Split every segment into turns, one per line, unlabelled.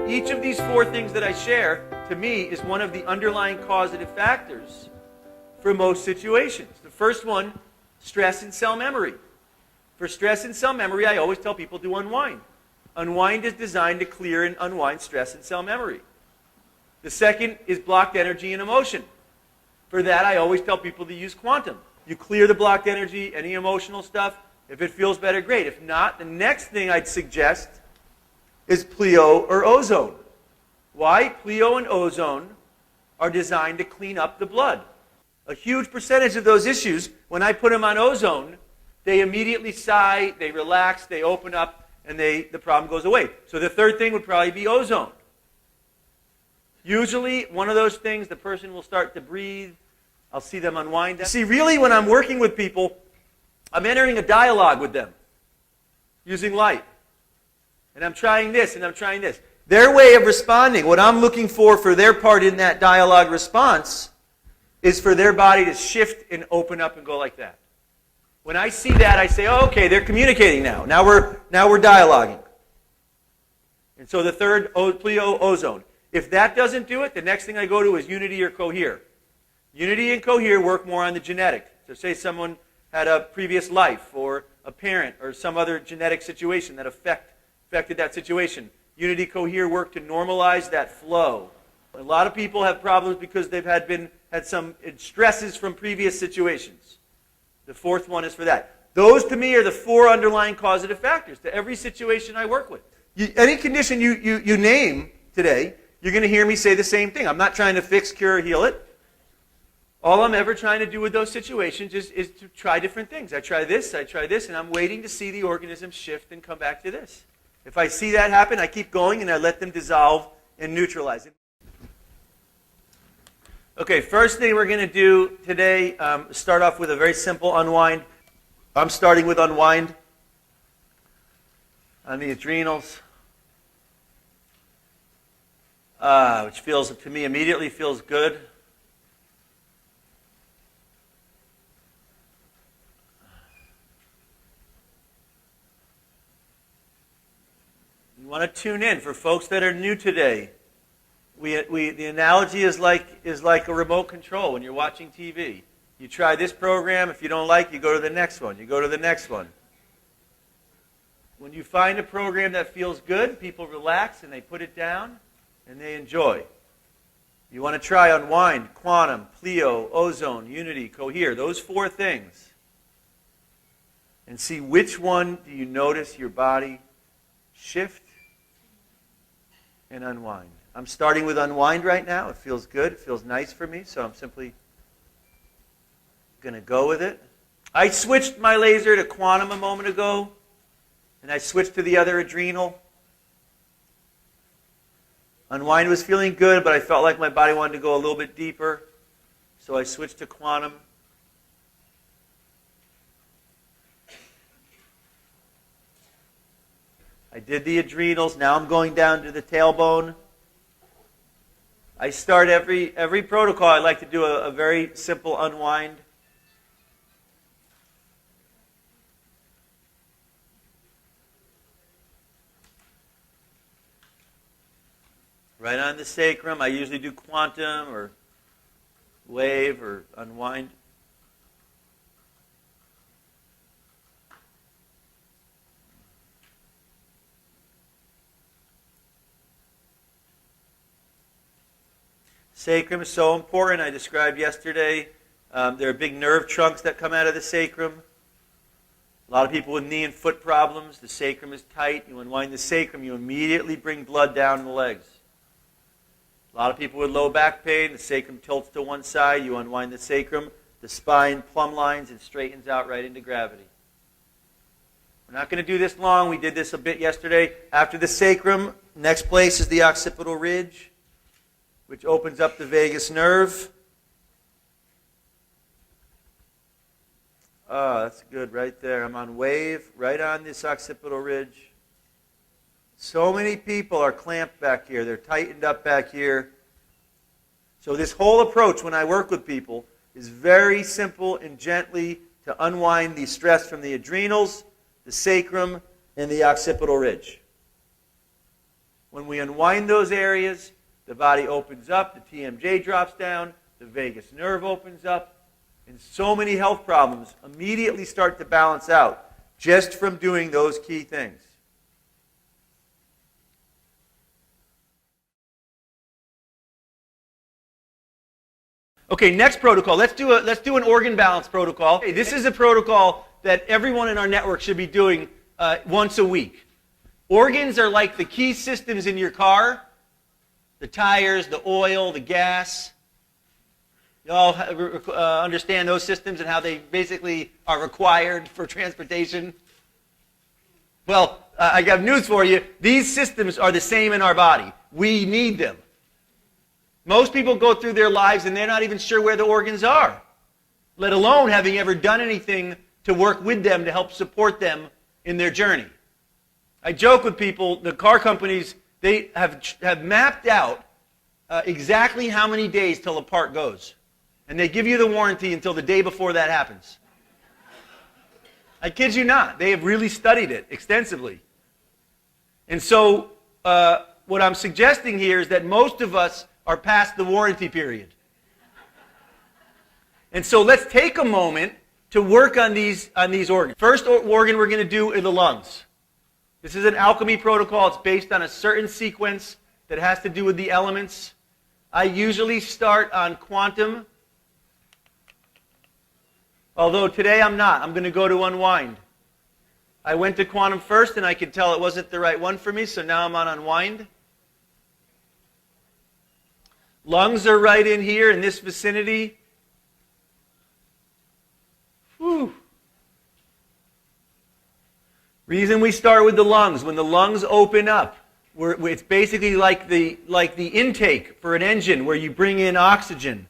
each of these four things that I share, to me, is one of the underlying causative factors for most situations. The first one, stress and cell memory. For stress and cell memory, I always tell people to unwind. Unwind is designed to clear and unwind stress and cell memory. The second is blocked energy and emotion. For that, I always tell people to use quantum. You clear the blocked energy, any emotional stuff. If it feels better, great. If not, the next thing I'd suggest is pleo or ozone. Why? Pleo and ozone are designed to clean up the blood. A huge percentage of those issues, when I put them on ozone, they immediately sigh, they relax, they open up, and the problem goes away. So the third thing would probably be ozone. Usually, one of those things, the person will start to breathe. I'll see them unwind. See, really, when I'm working with people, I'm entering a dialogue with them using light. And I'm trying this, and I'm trying this. Their way of responding, what I'm looking for their part in that dialogue response, is for their body to shift and open up and go like that. When I see that, I say, oh, okay, they're communicating now. Now we're dialoguing. And so the third, pleo, ozone. If that doesn't do it, the next thing I go to is unity or cohere. Unity and cohere work more on the genetic. So say someone had a previous life or a parent or some other genetic situation that affected that situation. Unity, cohere work to normalize that flow. A lot of people have problems because they've had some stresses from previous situations. The fourth one is for that. Those, to me, are the four underlying causative factors to every situation I work with. Any condition you name today, you're going to hear me say the same thing. I'm not trying to fix, cure, or heal it. All I'm ever trying to do with those situations is to try different things. I try this, and I'm waiting to see the organism shift and come back to this. If I see that happen, I keep going, and I let them dissolve and neutralize it. Okay, first thing we're going to do today, start off with a very simple unwind. I'm starting with unwind on the adrenals, which feels, to me, immediately feels good. You want to tune in. For folks that are new today, the analogy is like a remote control when you're watching TV. You try this program. If you don't like, you go to the next one. You go to the next one. When you find a program that feels good, people relax and they put it down and they enjoy. You want to try unwind, quantum, pleo, ozone, unity, cohere, those four things. And see which one do you notice your body shift and unwind. I'm starting with unwind right now. It feels good. It feels nice for me, so I'm simply going to go with it. I switched my laser to quantum a moment ago, and I switched to the other adrenal. Unwind was feeling good, but I felt like my body wanted to go a little bit deeper, so I switched to quantum. I did the adrenals. Now I'm going down to the tailbone. I start every protocol. I like to do a very simple unwind. Right on the sacrum. I usually do quantum or wave or unwind. Sacrum is so important. I described yesterday. There are big nerve trunks that come out of the sacrum. A lot of people with knee and foot problems, the sacrum is tight. You unwind the sacrum, you immediately bring blood down the legs. A lot of people with low back pain, the sacrum tilts to one side. You unwind the sacrum, the spine plumb lines and straightens out right into gravity. We're not going to do this long. We did this a bit yesterday. After the sacrum, next place is the occipital ridge, which opens up the vagus nerve. Oh, that's good right there. I'm on wave, right on this occipital ridge. So many people are clamped back here. They're tightened up back here. So this whole approach when I work with people is very simple and gently to unwind the stress from the adrenals, the sacrum, and the occipital ridge. When we unwind those areas, the body opens up, the TMJ drops down, the vagus nerve opens up, and so many health problems immediately start to balance out just from doing those key things. Okay, next protocol. Let's do an organ balance protocol. Okay, this is a protocol that everyone in our network should be doing once a week. Organs are like the key systems in your car. The tires, the oil, the gas. You all understand those systems and how they basically are required for transportation? Well, I got news for you. These systems are the same in our body. We need them. Most people go through their lives and they're not even sure where the organs are, let alone having ever done anything to work with them to help support them in their journey. I joke with people, the car companies, they have mapped out exactly how many days till a part goes. And they give you the warranty until the day before that happens. I kid you not. They have really studied it extensively. And so what I'm suggesting here is that most of us are past the warranty period. And so let's take a moment to work on these organs. First organ we're going to do are the lungs. This is an alchemy protocol. It's based on a certain sequence that has to do with the elements. I usually start on quantum, although today I'm not. I'm going to go to unwind. I went to quantum first and I could tell it wasn't the right one for me, so now I'm on unwind. Lungs are right in here in this vicinity. Whew. Reason we start with the lungs, when the lungs open up, it's basically like the intake for an engine where you bring in oxygen.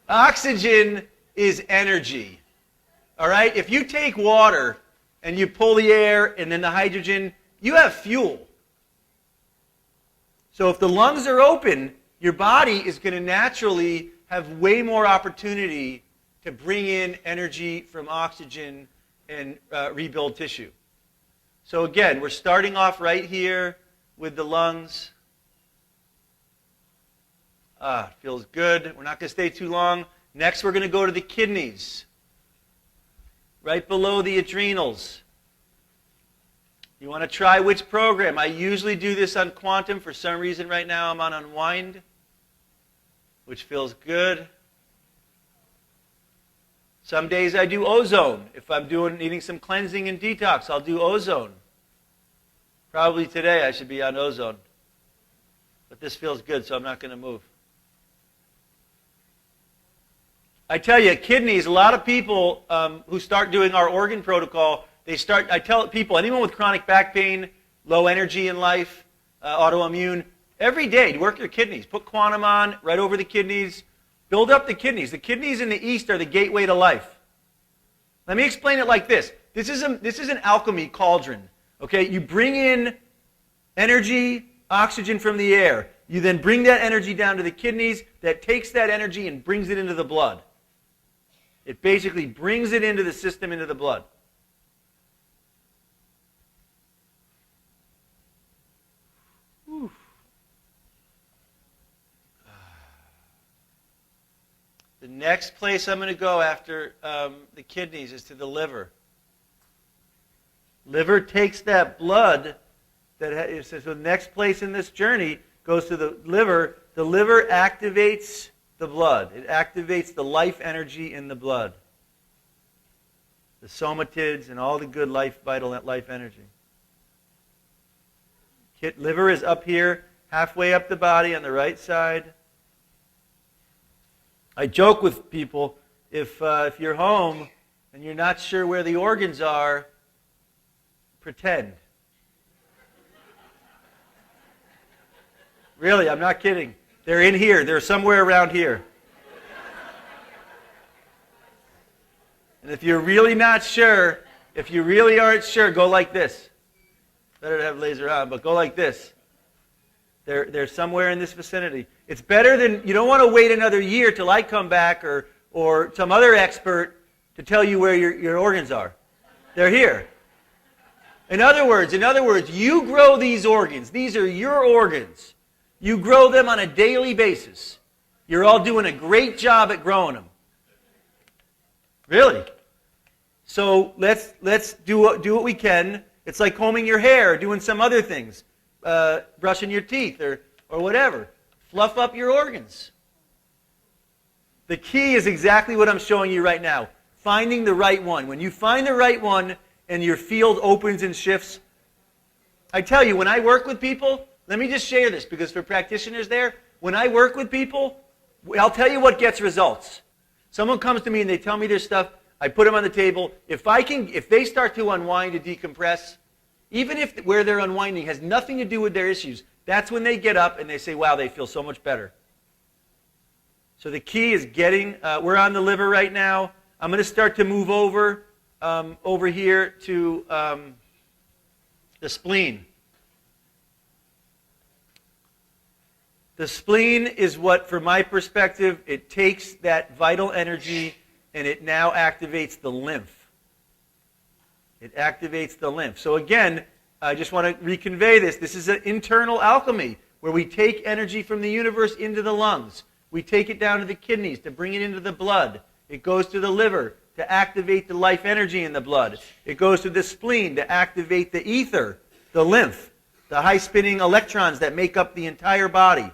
Oxygen is energy. All right? If you take water and you pull the air and then the hydrogen, you have fuel. So if the lungs are open, your body is going to naturally have way more opportunity to bring in energy from oxygen and rebuild tissue. So again, we're starting off right here with the lungs. It feels good. We're not going to stay too long. Next, we're going to go to the kidneys, right below the adrenals. You want to try which program? I usually do this on quantum. For some reason right now I'm on unwind, which feels good. Some days I do ozone. If I'm needing some cleansing and detox, I'll do ozone. Probably today I should be on ozone. But this feels good, so I'm not going to move. I tell you, kidneys, a lot of people who start doing our organ protocol, I tell people, anyone with chronic back pain, low energy in life, autoimmune, every day work your kidneys. Put quantum on, right over the kidneys. Build up the kidneys. The kidneys in the east are the gateway to life. Let me explain it like this. This is an alchemy cauldron. Okay, you bring in energy, oxygen from the air. You then bring that energy down to the kidneys. That takes that energy and brings it into the blood. It basically brings it into the system, into the blood. Whew. The next place I'm going to go after the kidneys is to the liver. Liver takes that blood, so the next place in this journey goes to the liver. The liver activates the blood. It activates the life energy in the blood. The somatids and all the good vital life energy. Liver is up here, halfway up the body on the right side. I joke with people, if you're home and you're not sure where the organs are, pretend. Really, I'm not kidding. They're in here. They're somewhere around here. And if you're really not sure, if you really aren't sure, go like this. Better to have laser on, but go like this. They're somewhere in this vicinity. It's better than, you don't want to wait another year till I come back or some other expert to tell you where your organs are. They're here. In other words, you grow these organs. These are your organs. You grow them on a daily basis. You're all doing a great job at growing them. Really. So let's do what we can. It's like combing your hair, or doing some other things, brushing your teeth, or whatever. Fluff up your organs. The key is exactly what I'm showing you right now. Finding the right one. When you find the right one and your field opens and shifts, I tell you, when I work with people, let me just share this, because for practitioners there, when I work with people, I'll tell you what gets results. Someone comes to me and they tell me their stuff, I put them on the table. If they start to unwind and decompress, even if where they're unwinding has nothing to do with their issues, that's when they get up and they say, wow, they feel so much better. So the key is we're on the liver right now. I'm going to start to move over here to the spleen. The spleen is what, from my perspective, it takes that vital energy and it now activates the lymph. It activates the lymph. So again, I just want to reconvey this. This is an internal alchemy where we take energy from the universe into the lungs. We take it down to the kidneys to bring it into the blood. It goes to the liver to activate the life energy in the blood. It goes to the spleen to activate the ether, the lymph, the high-spinning electrons that make up the entire body.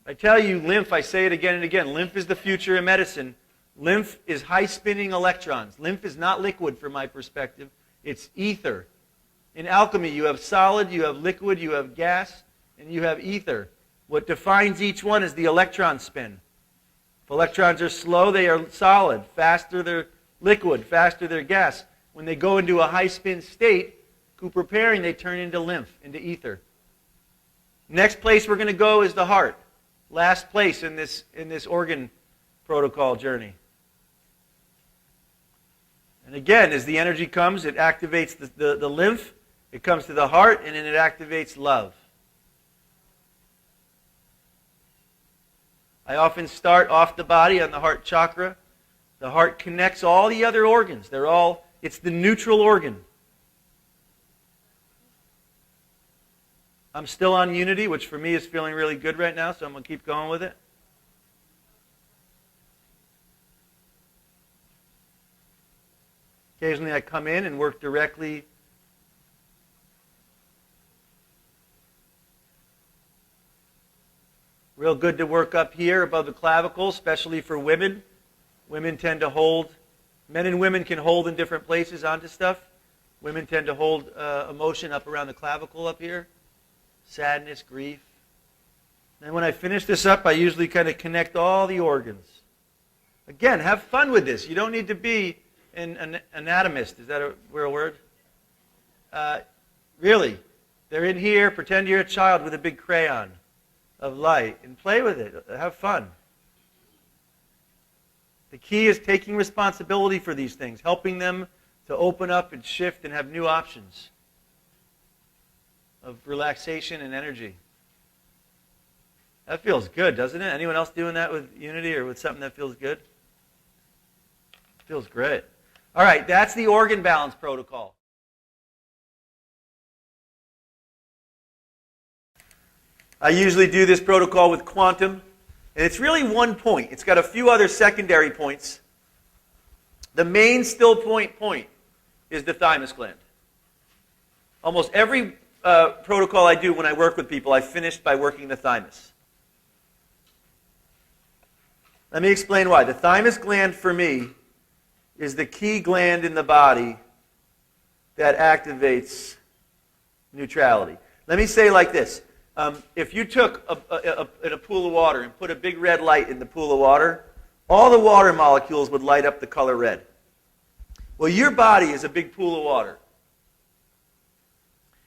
I tell you, lymph, I say it again and again, lymph is the future of medicine. Lymph is high-spinning electrons. Lymph is not liquid from my perspective. It's ether. In alchemy, you have solid, you have liquid, you have gas, and you have ether. What defines each one is the electron spin. If electrons are slow, they are solid. Faster, they're liquid. Faster, they're gas. When they go into a high-spin state, Cooper pairing, they turn into lymph, into ether. Next place we're going to go is the heart. Last place in this organ protocol journey. And again, as the energy comes, it activates the lymph, it comes to the heart, and then it activates love. I often start off the body on the heart chakra. The heart connects all the other organs. It's the neutral organ. I'm still on unity, which for me is feeling really good right now, so I'm going to keep going with it. Occasionally I come in and work directly. Real good to work up here above the clavicle, especially for women. Women tend to hold, men and women can hold in different places onto stuff. Women tend to hold emotion up around the clavicle up here. Sadness, grief. And when I finish this up, I usually kind of connect all the organs. Again, have fun with this. You don't need to be an anatomist. Is that a real word? Really. They're in here. Pretend you're a child with a big crayon of light and play with it. Have fun. The key is taking responsibility for these things, helping them to open up and shift and have new options of relaxation and energy. That feels good, doesn't it? Anyone else doing that with unity or with something that feels good? It feels great. All right, that's the organ balance protocol. I usually do this protocol with quantum, and it's really one point. It's got a few other secondary points. The main still point is the thymus gland. Almost every protocol I do when I work with people, I finish by working the thymus. Let me explain why. The thymus gland for me is the key gland in the body that activates neutrality. Let me say it like this. If you took in a pool of water and put a big red light in the pool of water, all the water molecules would light up the color red. Well, your body is a big pool of water.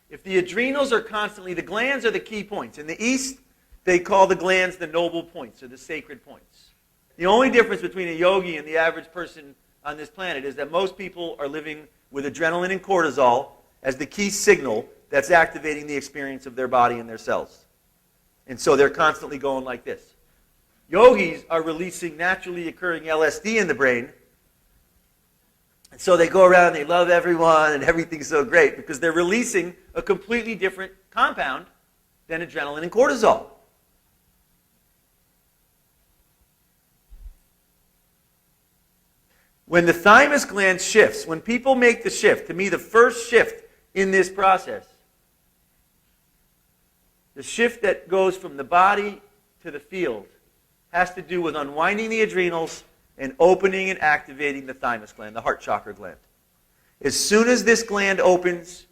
If the adrenals are constantly, the glands are the key points. In the East, they call the glands the noble points, or the sacred points. The only difference between a yogi and the average person on this planet is that most people are living with adrenaline and cortisol as the key signal that's activating the experience of their body and their cells. And so they're constantly going like this. Yogis are releasing naturally occurring LSD in the brain. And so they go around and they love everyone and everything's so great because they're releasing a completely different compound than adrenaline and cortisol. When the thymus gland shifts, when people make the shift, to me the first shift in this process, the shift that goes from the body to the field, has to do with unwinding the adrenals and opening and activating the thymus gland, the heart chakra gland. As soon as this gland opens,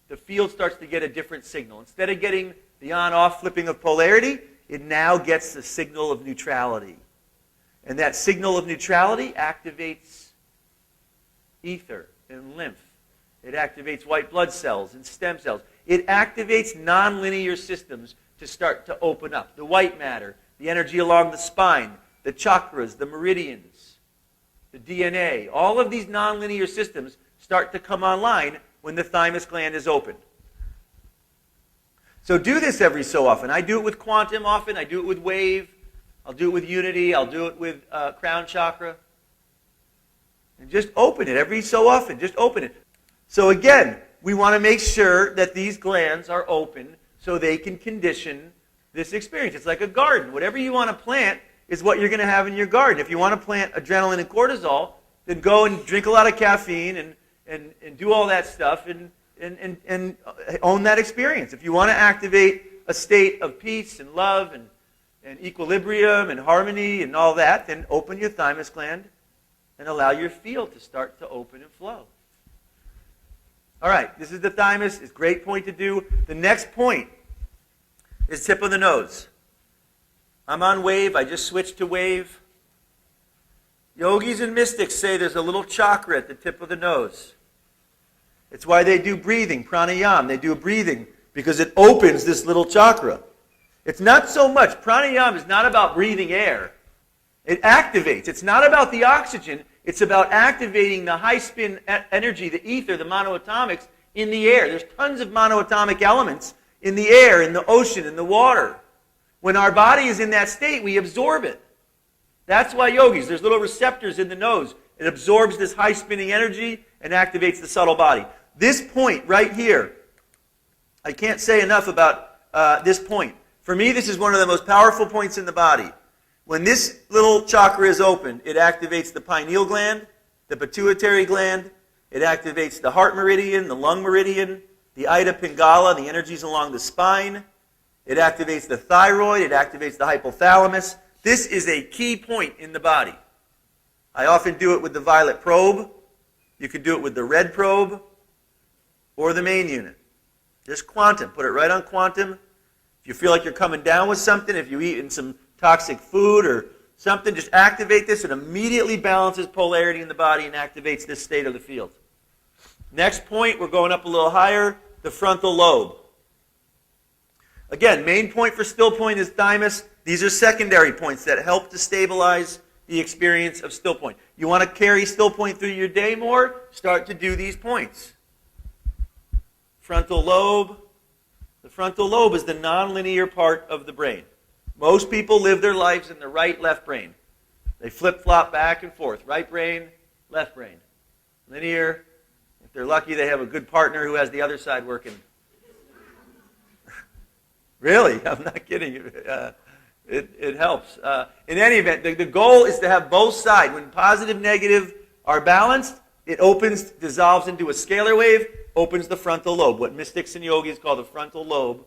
the field starts to get a different signal. Instead of getting the on-off flipping of polarity, it now gets the signal of neutrality. And that signal of neutrality activates ether and lymph. It activates white blood cells and stem cells. It activates nonlinear systems to start to open up. The white matter, the energy along the spine, the chakras, the meridians, the DNA. All of these nonlinear systems start to come online when the thymus gland is opened. So do this every so often. I do it with quantum often. I do it with wave. I'll do it with unity. I'll do it with crown chakra. And just open it every so often. Just open it. So again, we want to make sure that these glands are open so they can condition this experience. It's like a garden. Whatever you want to plant is what you're going to have in your garden. If you want to plant adrenaline and cortisol, then go and drink a lot of caffeine and do all that stuff and own that experience. If you want to activate a state of peace and love and equilibrium and harmony and all that, then open your thymus gland and allow your field to start to open and flow. All right, this is the thymus. It's a great point to do. The next point is tip of the nose. I'm on wave. I just switched to wave. Yogis and mystics say there's a little chakra at the tip of the nose. It's why they do breathing, pranayama. They do breathing because it opens this little chakra. It's not so much, pranayama is not about breathing air. It activates. It's not about the oxygen. It's about activating the high spin energy, the ether, the monoatomics in the air. There's tons of monoatomic elements in the air, in the ocean, in the water. When our body is in that state, we absorb it. That's why yogis, there's little receptors in the nose. It absorbs this high spinning energy and activates the subtle body. This point right here, I can't say enough about this point. For me, this is one of the most powerful points in the body. When this little chakra is open, it activates the pineal gland, the pituitary gland, it activates the heart meridian, the lung meridian, the Ida Pingala, the energies along the spine. It activates the thyroid, it activates the hypothalamus. This is a key point in the body. I often do it with the violet probe. You can do it with the red probe or the main unit. Just quantum. Put it right on quantum. If you feel like you're coming down with something, if you've eaten some toxic food or something, just activate this. It immediately balances polarity in the body and activates this state of the field. Next point, we're going up a little higher, the frontal lobe. Again, main point for still point is thymus. These are secondary points that help to stabilize the experience of still point. You want to carry still point through your day more? Start to do these points. Frontal lobe. The frontal lobe is the nonlinear part of the brain. Most people live their lives in the right-left brain. They flip-flop back and forth. Right brain, left brain. Linear. If they're lucky, they have a good partner who has the other side working. Really? I'm not kidding. It helps. In any event, the goal is to have both sides. When positive, negative are balanced, it opens, dissolves into a scalar wave, opens the frontal lobe, what mystics and yogis call the frontal lobe.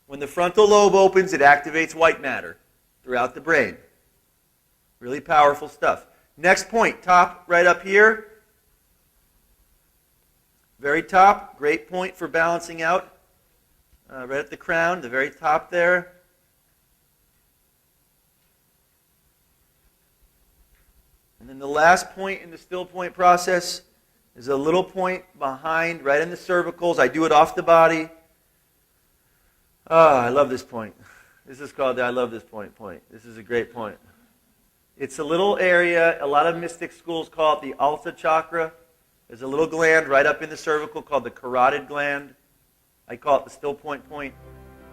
When the frontal lobe opens, it activates white matter throughout the brain. Really powerful stuff. Next point, top right up here. Very top, great point for balancing out. Right at the crown, the very top there. And then the last point in the still point process is a little point behind, right in the cervicals. I do it off the body. I love this point. This is called the I love this point. This is a great point. It's a little area, a lot of mystic schools call it the Alta chakra. There's a little gland right up in the cervical called the carotid gland. I call it the still point point.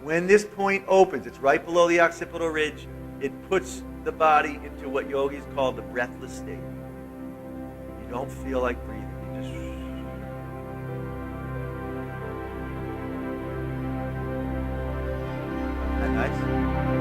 When this point opens, it's right below the occipital ridge, it puts the body into what yogis call the breathless state. You don't feel like breathing. You just... Isn't that nice?